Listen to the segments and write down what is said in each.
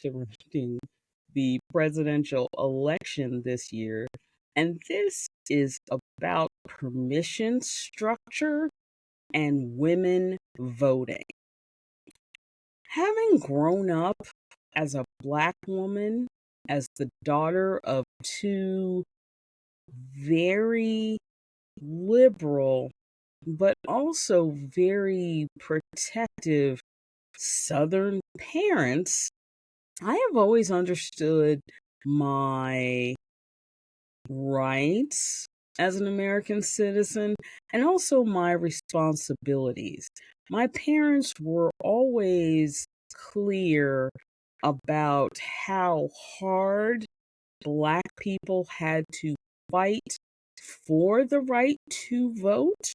surrounding the presidential election this year, and this is about permission structure and women voting. Having grown up as a Black woman, as the daughter of two very liberal, but also very protective Southern parents, I have always understood my rights as an American citizen and also my responsibilities. My parents were always clear about how hard Black people had to fight for the right to vote.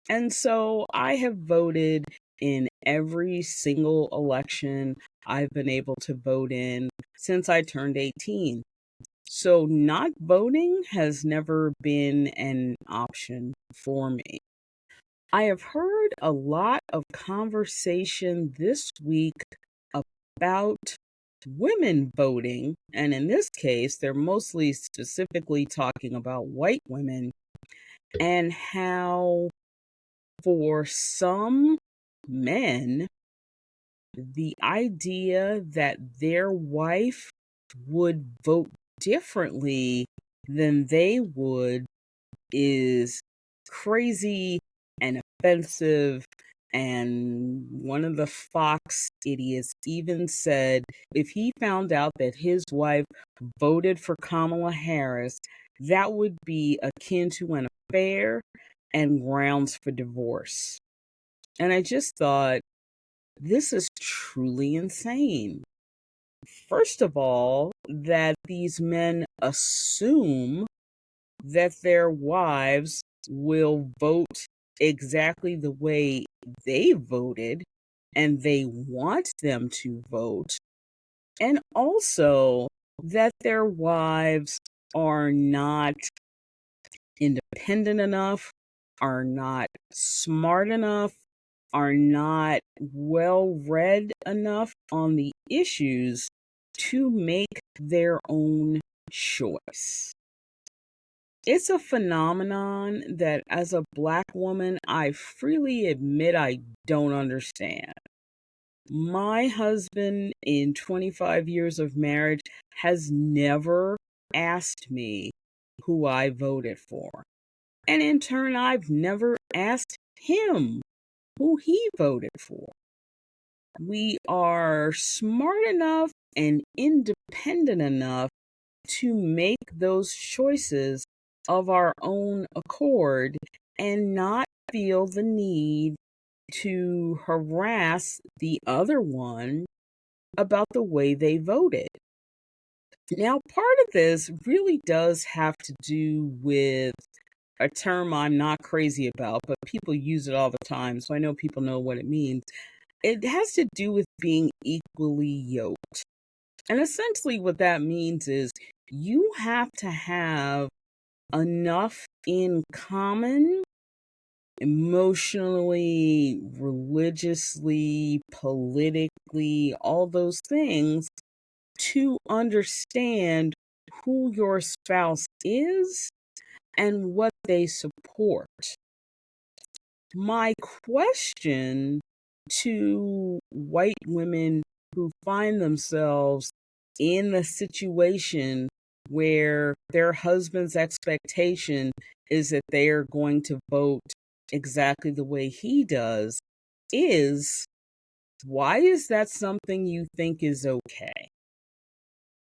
And so I have voted in every single election I've been able to vote in since I turned 18. So not voting has never been an option for me. I have heard a lot of conversation this week about women voting, and in this case, they're mostly specifically talking about white women and how for some men, the idea that their wife would vote differently than they would is crazy and offensive. And one of the Fox idiots even said if he found out that his wife voted for Kamala Harris, that would be akin to an affair and grounds for divorce. And I just thought, this is truly insane. First of all, that these men assume that their wives will vote exactly the way they voted and they want them to vote, and also that their wives are not independent enough, are not smart enough, are not well read enough on the issues to make their own choice. It's a phenomenon that, as a Black woman, I freely admit I don't understand. My husband, in 25 years of marriage, has never asked me who I voted for. And in turn, I've never asked him who he voted for. We are smart enough and independent enough to make those choices of our own accord and not feel the need to harass the other one about the way they voted. Now, part of this really does have to do with a term I'm not crazy about, but people use it all the time, so I know people know what it means. It has to do with being equally yoked. And essentially, what that means is you have to have enough in common emotionally, religiously, politically, all those things to understand who your spouse is and what they support. My question to white women who find themselves in the situation where their husband's expectation is that they are going to vote exactly the way he does is, why is that something you think is okay?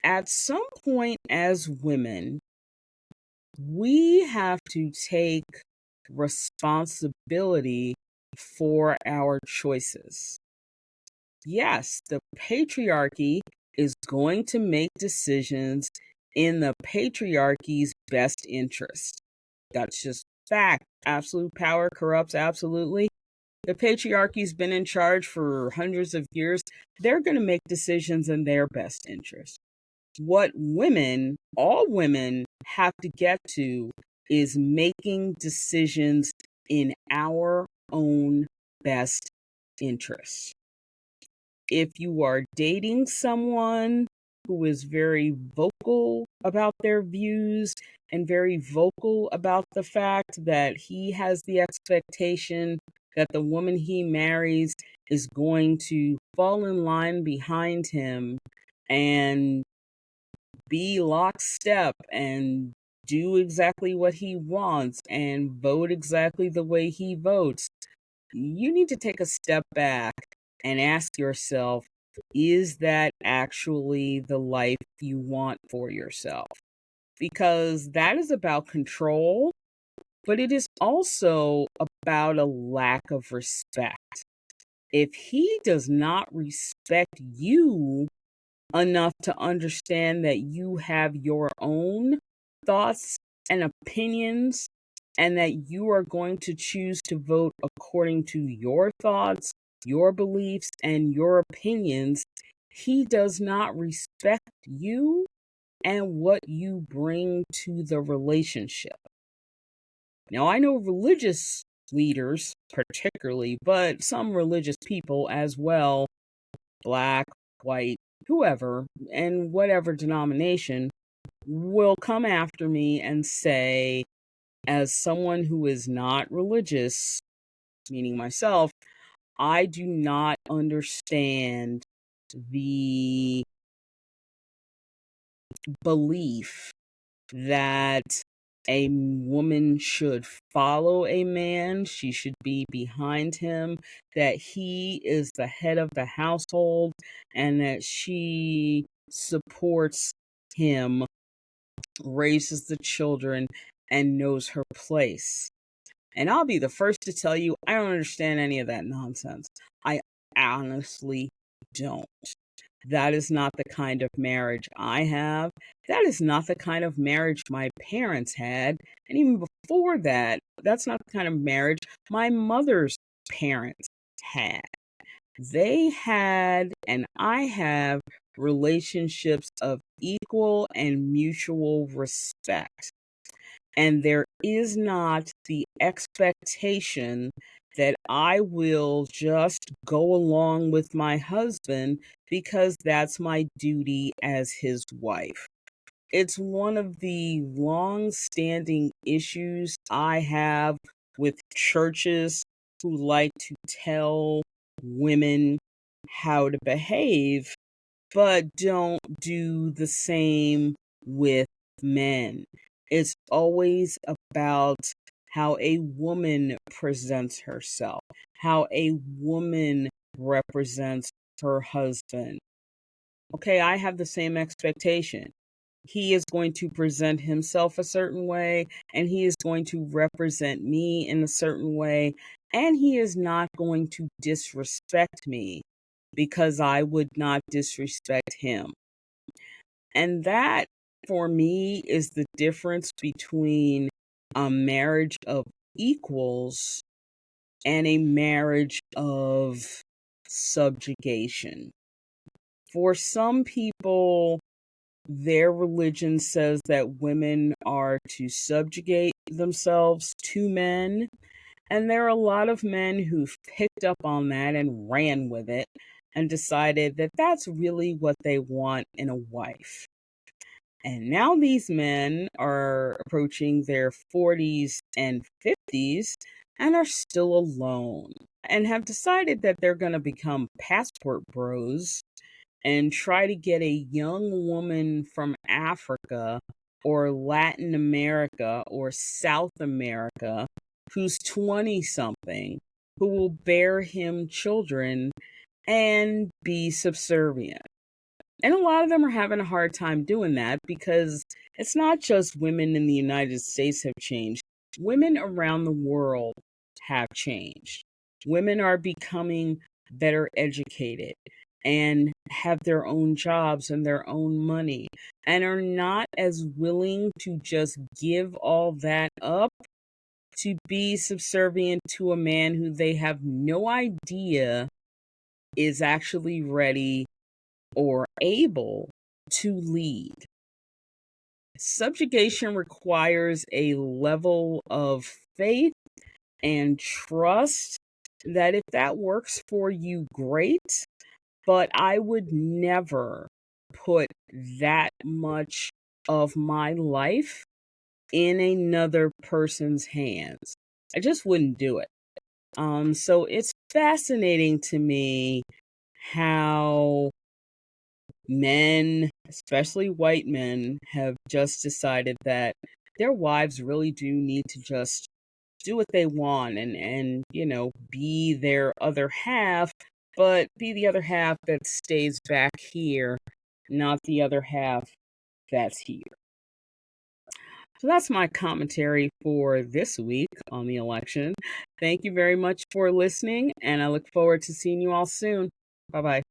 At some point, as women, we have to take responsibility for our choices. Yes, the patriarchy is going to make decisions in the patriarchy's best interest. That's just fact. Absolute power corrupts absolutely. The patriarchy's been in charge for hundreds of years. They're going to make decisions in their best interest. What women, all women, have to get to is making decisions in our own best interest. if you are dating someone who is very vocal about their views and very vocal about the fact that he has the expectation that the woman he marries is going to fall in line behind him and be lockstep and do exactly what he wants and vote exactly the way he votes, you need to take a step back and ask yourself, is that actually the life you want for yourself? Because that is about control, but it is also about a lack of respect. If he does not respect you enough to understand that you have your own thoughts and opinions, and that you are going to choose to vote according to your thoughts, your beliefs, and your opinions, he does not respect you and what you bring to the relationship. Now, I know religious leaders, particularly, but some religious people as well, black, white, whoever, and whatever denomination, will come after me and say, as someone who is not religious, meaning myself, I do not understand the belief that a woman should follow a man, she should be behind him, that he is the head of the household, and that she supports him, raises the children, and knows her place. And I'll be the first to tell you, I don't understand any of that nonsense. I honestly don't. That is not the kind of marriage I have. That is not the kind of marriage my parents had. And even before that, that's not the kind of marriage my mother's parents had. They had, and I have, relationships of equal and mutual respect. And there is not the expectation that I will just go along with my husband because that's my duty as his wife. It's one of the long standing issues I have with churches who like to tell women how to behave, but don't do the same with men. It's always about how a woman presents herself, how a woman represents her husband. Okay, I have the same expectation. He is going to present himself a certain way, and he is going to represent me in a certain way, and he is not going to disrespect me because I would not disrespect him. And that, for me, is the difference between a marriage of equals and a marriage of subjugation. For some people, their religion says that women are to subjugate themselves to men. And there are a lot of men who've picked up on that and ran with it and decided that that's really what they want in a wife. And now these men are approaching their 40s and 50s and are still alone and have decided that they're going to become passport bros and try to get a young woman from Africa or Latin America or South America who's 20 something, who will bear him children and be subservient. And a lot of them are having a hard time doing that because it's not just women in the United States have changed. Women around the world have changed. Women are becoming better educated and have their own jobs and their own money and are not as willing to just give all that up to be subservient to a man who they have no idea is actually ready or able to lead. Subjugation requires a level of faith and trust that if that works for you, great. but I would never put that much of my life in another person's hands. I just wouldn't do it. So it's fascinating to me how men, especially white men, have just decided that their wives really do need to just do what they want and be their other half, but be the other half that stays back here, not the other half that's here. So that's my commentary for this week on the election. Thank you very much for listening, and I look forward to seeing you all soon. Bye bye.